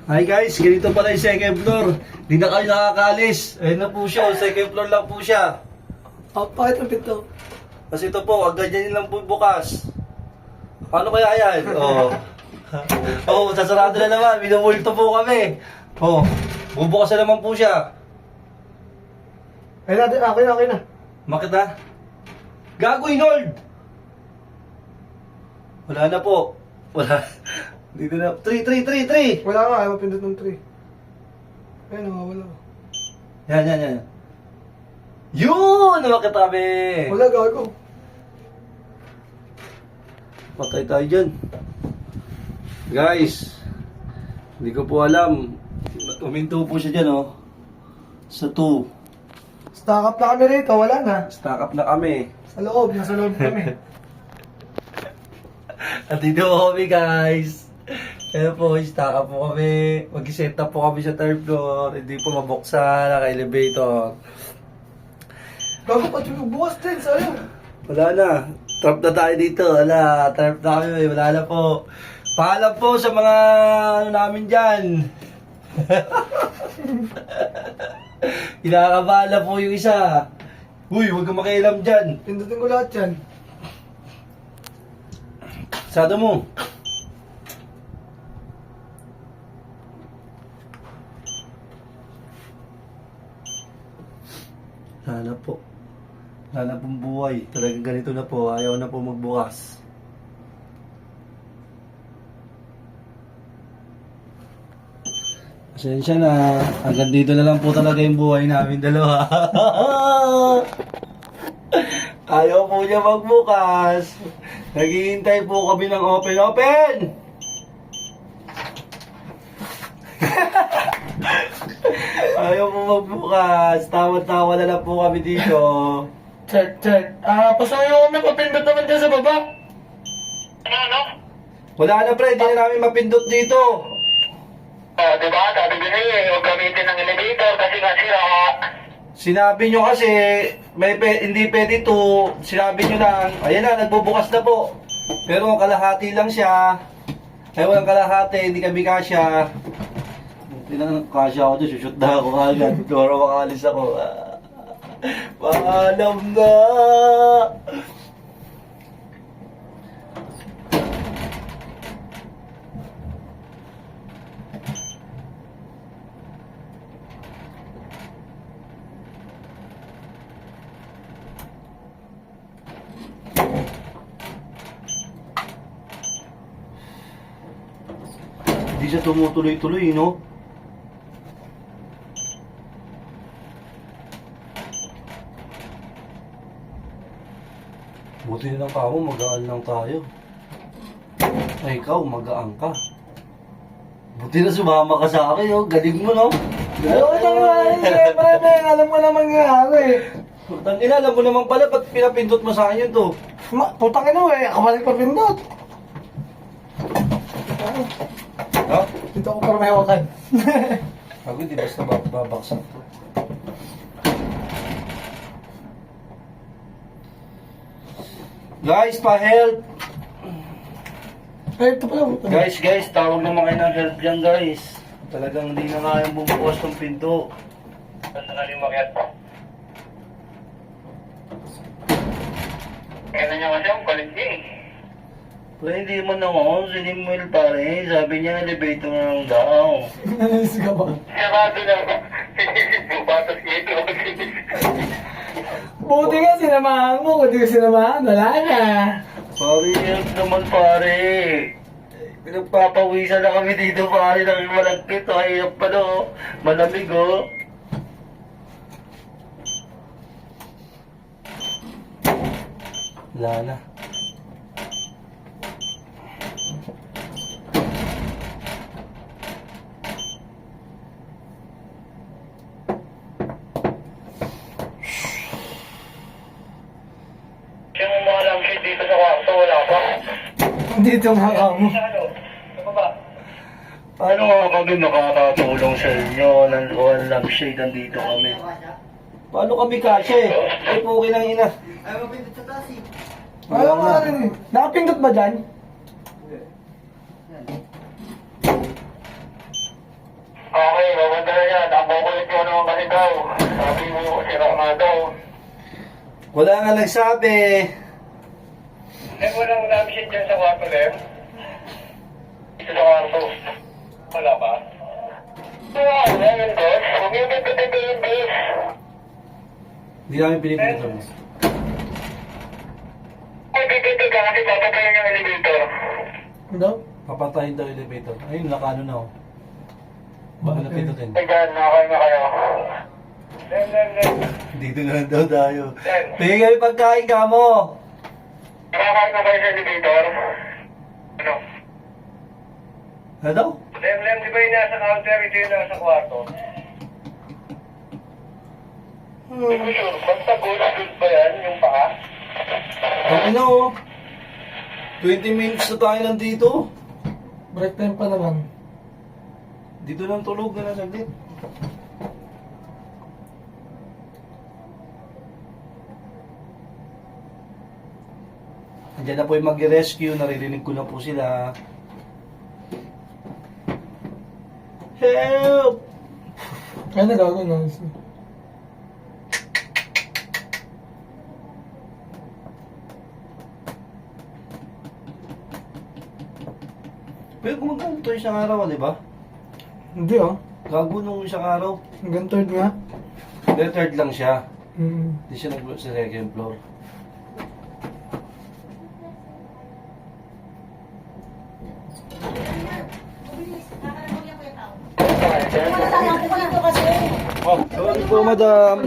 Hi guys, ganito pala yung second floor. Hindi na kayo nakakalis. Ayun na po siya, second floor lang po siya. Bakit ang pinto? Kasi ito po, agad yan lang po bukas. Paano kaya yan? Sasarado na naman. Minumulto po kami. Bubukas na naman po siya. Okay na. Bakit na? Gago, Inold! Wala na po. Wala. Dito na. 3. Wala nga, ayaw mapindot ng 3. Ayun, wala. Yan. Yun! Bakit kami? Wala, gago. Patay tayo dyan. Guys, hindi ko po alam. Uminto po siya dyan, sa 2. Stock up na kami rito, wala na. Stock up na kami. Nasa loob kami. At dito po kami, guys. Kaya po, stock up po kami. Mag-set up po kami sa third floor. Hindi po mabuksan, naka-elevator. Gago pa bukas din, sa'yo. Wala na. Trap na tayo dito. Wala. Trap na kami. Wala na po. Paalam po sa mga namin dyan. Kinakabahala po yung isa. Uy, huwag kang makialam dyan. Pindutin ko lahat yan. Sado mo. Sana po. Sana pong buhay. Talagang ganito na po. Ayaw na po magbukas. Pasensya na. Hanggang dito na lang po talaga yung buhay namin dalawa. Ayaw po niya magbukas. Naghihintay po kami ng open! Ayaw po magbukas. Tawa-tawa na lang po kami dito. Check. Pasuyo kami, papindot naman dyan sa baba. Ano? Wala na pre, hindi na namin mapindot dito. Diba? Sabi ko na huwag gamitin ng elevator kasi nga sira. Sinabi nyo kasi, hindi pwede to. Sinabi nyo lang, ayan na, nagbubukas na po. Pero kalahati lang siya. Ay, walang kalahati, hindi kami kasya. Hindi na kasya ako doon, shoot na ako agad. Dora makalis ako. Paalam na! Hindi siya tumutuloy-tuloy, no? Buti na lang kamo, magaan lang tayo. Ay, ikaw, magaan ka. Buti na sumama ka sa akin, oh. Galing mo, no? Alam mo naman nga ako eh. Putang ina, alam mo naman pala, ba't pinapindot mo sa akin yun to? Putang ina eh, ako balik pa pindot. Ha? Dito ako para may hawakan. Ako hindi basta babaksak to. Guys, pa-help! Ay, ito pala. Guys, tawag naman kayo ng help dyan, guys. Talagang hindi na kayang bumukas ng pinto. Basta na limakyat po. Kaya niya kasi ang kulit niya eh. Pero hindi man ako, sinimil pare. Sabi niya, elevator na lang daw. Nanis ka ba? Sarado na ako. Batas niya ito. Buti nga sinamahan mo, kung di ka sinamahan, wala na. Sorry, help naman pare. Pinagpapawisan na kami dito pare. Malagkit, hirap pa no. Malamig oh. Wala na. Yung mga lampshade dito sa kwarto, wala pa. Dito mga kamo. Ano? Ano ba? Paano nga kami makakatulong sa inyo ng one lampshade nandito kami? Paano kami kasya eh? Ay po ng ina. Ay, mapindot sa taas eh. Wala nga rin eh. Nakapindot ba dyan? Wala nga nagsabi. Walang namisyon dyan sa kwarto, Lem? Dito sa kwarto. Wala ba? Wala yun, boss. Huwag yung pipitito yung boss. Hindi namin pinipili boss. Ay, pipito ka kasi papatayin yung elevator. Ano? Papatayin daw yung elevator. Ayun, nakano na oh. Baka Okay. napindutin. Ay, dyan, nakakain na kayo. Lem. Dito na lang daw tayo. Tingin kami pagkain ka mo. Nakakain na kayo sa elevator? Ano? Ano daw? Lem, di ba yung nasa counter, ito yung nasa kwarto? Hindi ko sure, basta good ba yan, yung paa? Ano? 20 minutes na tayo nandito. Break time pa naman. Dito lang tulog na saglit. Andiyan na po yung mag-rescue. Naririnig ko na po sila. Help! Ay, nagagawa na. Pero gumagano to isang araw, di ba? Hindi ah. Gago nung isang araw. Hanggang third nga. Third lang siya. Mm. Hindi siya nag sa second floor. Oh, sorry po madam.